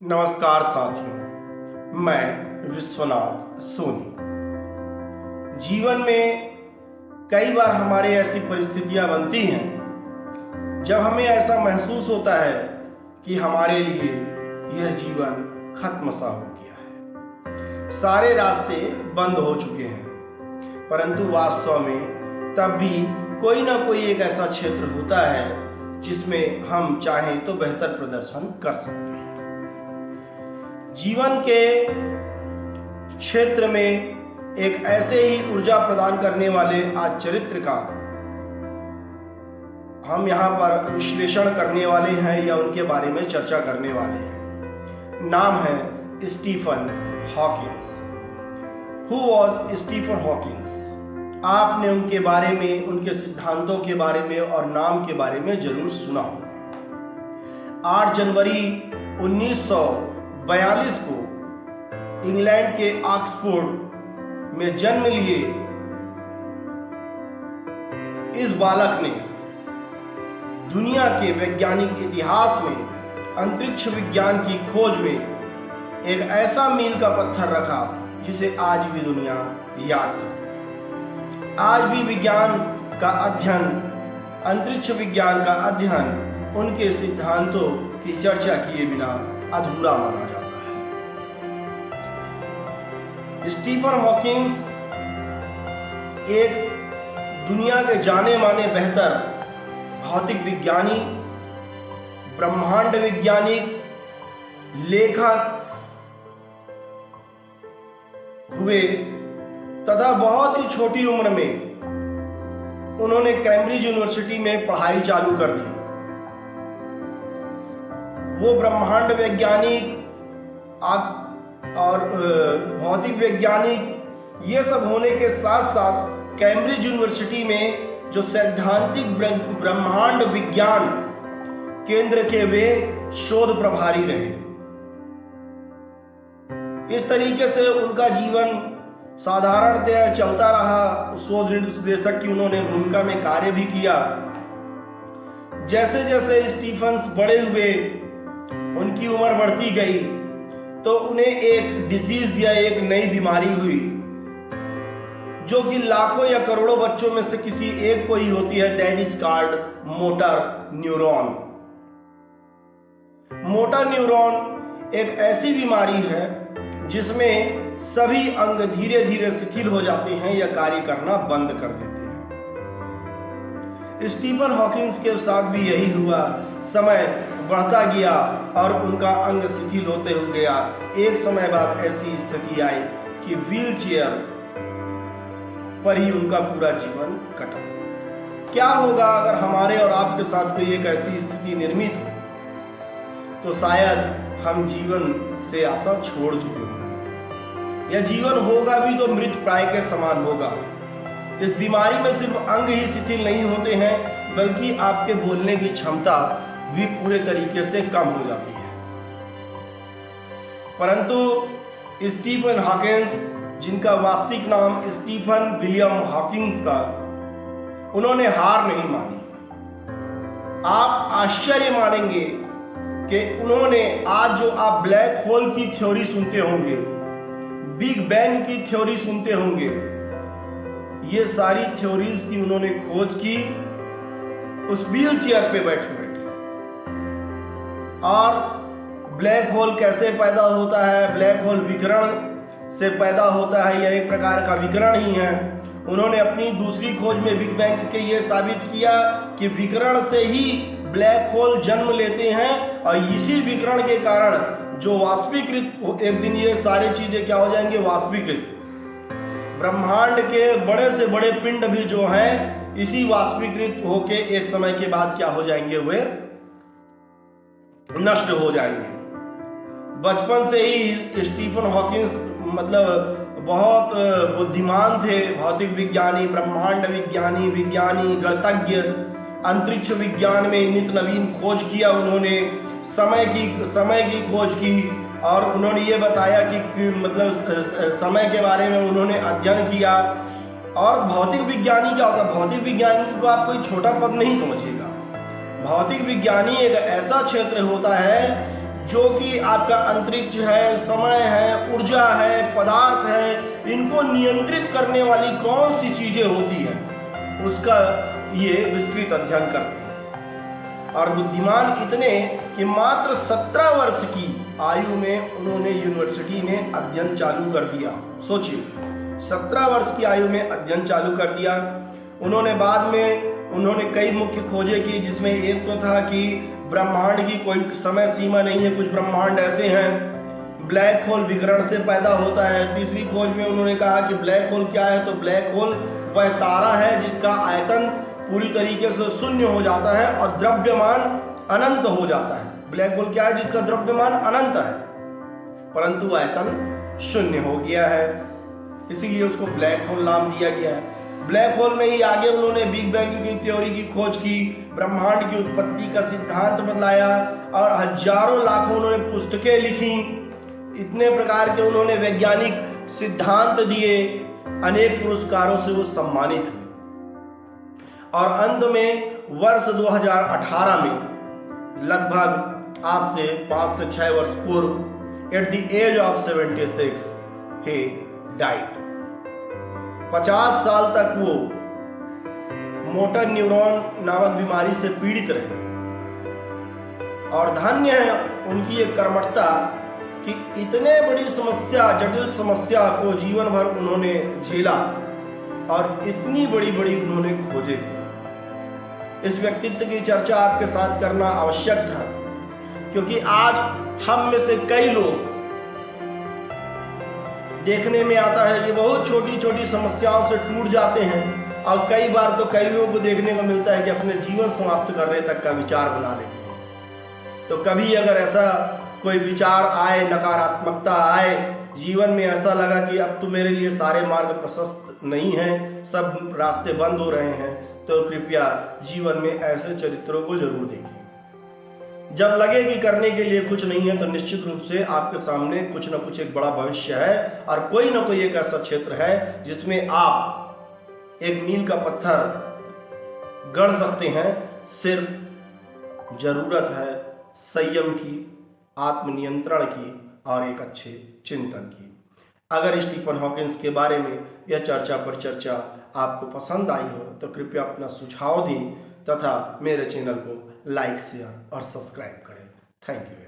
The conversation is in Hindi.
नमस्कार साथियों, मैं विश्वनाथ सोनी। जीवन में कई बार हमारे ऐसी परिस्थितियां बनती हैं जब हमें ऐसा महसूस होता है कि हमारे लिए यह जीवन खत्म सा हो गया है, सारे रास्ते बंद हो चुके हैं। परंतु वास्तव में तब भी कोई ना कोई एक ऐसा क्षेत्र होता है जिसमें हम चाहें तो बेहतर प्रदर्शन कर सकते हैं। जीवन के क्षेत्र में एक ऐसे ही ऊर्जा प्रदान करने वाले आज चरित्र का हम यहाँ पर विश्लेषण करने वाले हैं या उनके बारे में चर्चा करने वाले हैं। नाम है Stephen Hawkins. Who was Stephen Hawkins? आपने उनके बारे में, उनके सिद्धांतों के बारे में और नाम के बारे में जरूर सुना होगा। 8 जनवरी 1942 को इंग्लैंड के ऑक्सफोर्ड में जन्म लिए इस बालक ने दुनिया के वैज्ञानिक इतिहास में अंतरिक्ष विज्ञान की खोज में एक ऐसा मील का पत्थर रखा जिसे आज भी दुनिया याद करती है। आज भी विज्ञान का अध्ययन, अंतरिक्ष विज्ञान का अध्ययन उनके सिद्धांतों की चर्चा किए बिना अधूरा माना जाता है। स्टीफन हॉकिंस एक दुनिया के जाने माने बेहतर भौतिक विज्ञानी, ब्रह्मांड वैज्ञानिक, लेखक हुए तथा बहुत ही छोटी उम्र में उन्होंने कैम्ब्रिज यूनिवर्सिटी में पढ़ाई चालू कर दी। वो ब्रह्मांड वैज्ञानिक और भौतिक वैज्ञानिक ये सब होने के साथ साथ कैम्ब्रिज यूनिवर्सिटी में जो सैद्धांतिक ब्रह्मांड विज्ञान केंद्र के वे शोध प्रभारी रहे। इस तरीके से उनका जीवन साधारणतया चलता रहा। शोध निर्देशक की उन्होंने भूमिका में कार्य भी किया। जैसे जैसे स्टीफन्स बड़े हुए, उनकी उम्र बढ़ती गई तो उन्हें एक डिजीज या एक नई बीमारी हुई जो कि लाखों या करोड़ों बच्चों में से किसी एक को ही होती है। That is called motor neuron. Motor neuron एक ऐसी बीमारी है जिसमें सभी अंग धीरे धीरे शिथिल हो जाते हैं या कार्य करना बंद कर देते हैं। स्टीफन हॉकिंस के साथ भी यही हुआ। समय बढ़ता गया और उनका अंग शिथिल होते हुए गया। एक समय बाद ऐसी स्थिति आई कि व्हील चेयर पर ही उनका पूरा जीवन कटा। क्या होगा अगर हमारे और आपके साथ कोई एक ऐसी स्थिति निर्मित हो? तो शायद हम जीवन से आशा छोड़ चुके होंगे या जीवन होगा भी तो मृत प्राय के समान होगा। इस बीमारी में सिर्फ अंग ही शिथिल नहीं होते हैं बल्कि आपके बोलने की क्षमता भी पूरे तरीके से कम हो जाती है। परंतु स्टीफन हॉकिंस, जिनका वास्तविक नाम स्टीफन विलियम हॉकिंस था, उन्होंने हार नहीं मानी। आप आश्चर्य मानेंगे कि उन्होंने आज जो आप ब्लैक होल की थ्योरी सुनते होंगे, बिग बैंग की थ्योरी सुनते होंगे, ये सारी थ्योरीज की उन्होंने खोज की उस व्हील चेयर पे बैठे बैठे। और ब्लैक होल कैसे पैदा होता है? ब्लैक होल विकिरण से पैदा होता है, यह एक प्रकार का विकिरण ही है। उन्होंने अपनी दूसरी खोज में बिग बैंग के ये साबित किया कि विकिरण से ही ब्लैक होल जन्म लेते हैं और इसी विकिरण के कारण जो वाष्पीकृत, एक दिन ये सारी चीजें क्या हो जाएंगे? वाष्पीकृत। ब्रह्मांड के बड़े से बड़े पिंड भी जो हैं इसी वाष्पीकृत होके एक समय के बाद क्या हो जाएंगे? वे नष्ट हो जाएंगे। बचपन से ही स्टीफन हॉकिंस बहुत बुद्धिमान थे। भौतिक विज्ञानी, ब्रह्मांड विज्ञानी, गणितज्ञ, अंतरिक्ष विज्ञान में नित नवीन खोज किया उन्होंने। समय की खोज की और उन्होंने ये बताया कि समय के बारे में उन्होंने अध्ययन किया। और भौतिक विज्ञानी क्या होता है? भौतिक विज्ञानी को आप कोई छोटा पद नहीं समझिएगा। भौतिक विज्ञानी एक ऐसा क्षेत्र होता है जो कि आपका अंतरिक्ष है, समय है, ऊर्जा है, पदार्थ है, इनको नियंत्रित करने वाली कौन सी चीजें होती हैं, उसका ये विस्तृत अध्ययन करते हैं। और बुद्धिमान इतने कि मात्र 17 वर्ष की आयु में उन्होंने यूनिवर्सिटी में अध्ययन चालू कर दिया। सोचिए, 17 वर्ष की आयु में अध्ययन चालू कर दिया। उन्होंने बाद में कई मुख्य खोजें की, जिसमें एक तो था कि ब्रह्मांड की कोई समय सीमा नहीं है, कुछ ब्रह्मांड ऐसे हैं, ब्लैक होल विकिरण से पैदा होता है। तीसरी खोज में उन्होंने कहा कि ब्लैक होल क्या है, तो ब्लैक होल वह तारा है जिसका आयतन पूरी तरीके से शून्य हो जाता है और द्रव्यमान अनंत हो जाता है। ब्लैक होल क्या है, जिसका द्रव्यमान अनंत है परंतु आयतन शून्य हो गया है, इसीलिए उसको ब्लैक होल नाम दिया गया है। ब्लैक होल में ही आगे उन्होंने बिग बैंग की थ्योरी की खोज की, ब्रह्मांड की उत्पत्ति का सिद्धांत बदलाया और हजारों लाखों उन्होंने पुस्तकें लिखी। इतने प्रकार के उन्होंने वैज्ञानिक सिद्धांत दिए, अनेक पुरस्कारों से वो सम्मानित हुए। और अंत में वर्ष 2018 में, लगभग आज से 5 से 6 वर्ष पूर्व, एट द एज ऑफ 76 ही डाइड। 50 साल तक वो मोटर न्यूरॉन नामक बीमारी से पीड़ित रहे। और धन्य है उनकी ये कर्मठता कि इतने बड़ी समस्या, जटिल समस्या को जीवन भर उन्होंने झेला और इतनी बड़ी बड़ी उन्होंने खोजें की। इस व्यक्तित्व की चर्चा आपके साथ करना आवश्यक था, क्योंकि आज हम में से कई लोग देखने में आता है कि बहुत छोटी छोटी समस्याओं से टूट जाते हैं, और कई बार तो कई लोगों को देखने को मिलता है कि अपने जीवन समाप्त करने तक का विचार बना लेते हैं। तो कभी अगर ऐसा कोई विचार आए, नकारात्मकता आए जीवन में, ऐसा लगा कि अब तो मेरे लिए सारे मार्ग प्रशस्त नहीं हैं, सब रास्ते बंद हो रहे हैं, तो कृपया जीवन में ऐसे चरित्रों को जरूर देखें। जब लगे कि करने के लिए कुछ नहीं है, तो निश्चित रूप से आपके सामने कुछ ना कुछ एक बड़ा भविष्य है, और कोई ना कोई एक ऐसा क्षेत्र है जिसमें आप एक मील का पत्थर गढ़ सकते हैं। सिर्फ जरूरत है संयम की, आत्मनियंत्रण की और एक अच्छे चिंतन की। अगर स्टीफन हॉकिंस के बारे में यह चर्चा पर चर्चा आपको पसंद आई हो तो कृपया अपना सुझाव दें तथा मेरे चैनल को लाइक, शेयर और सब्सक्राइब करें। Thank you.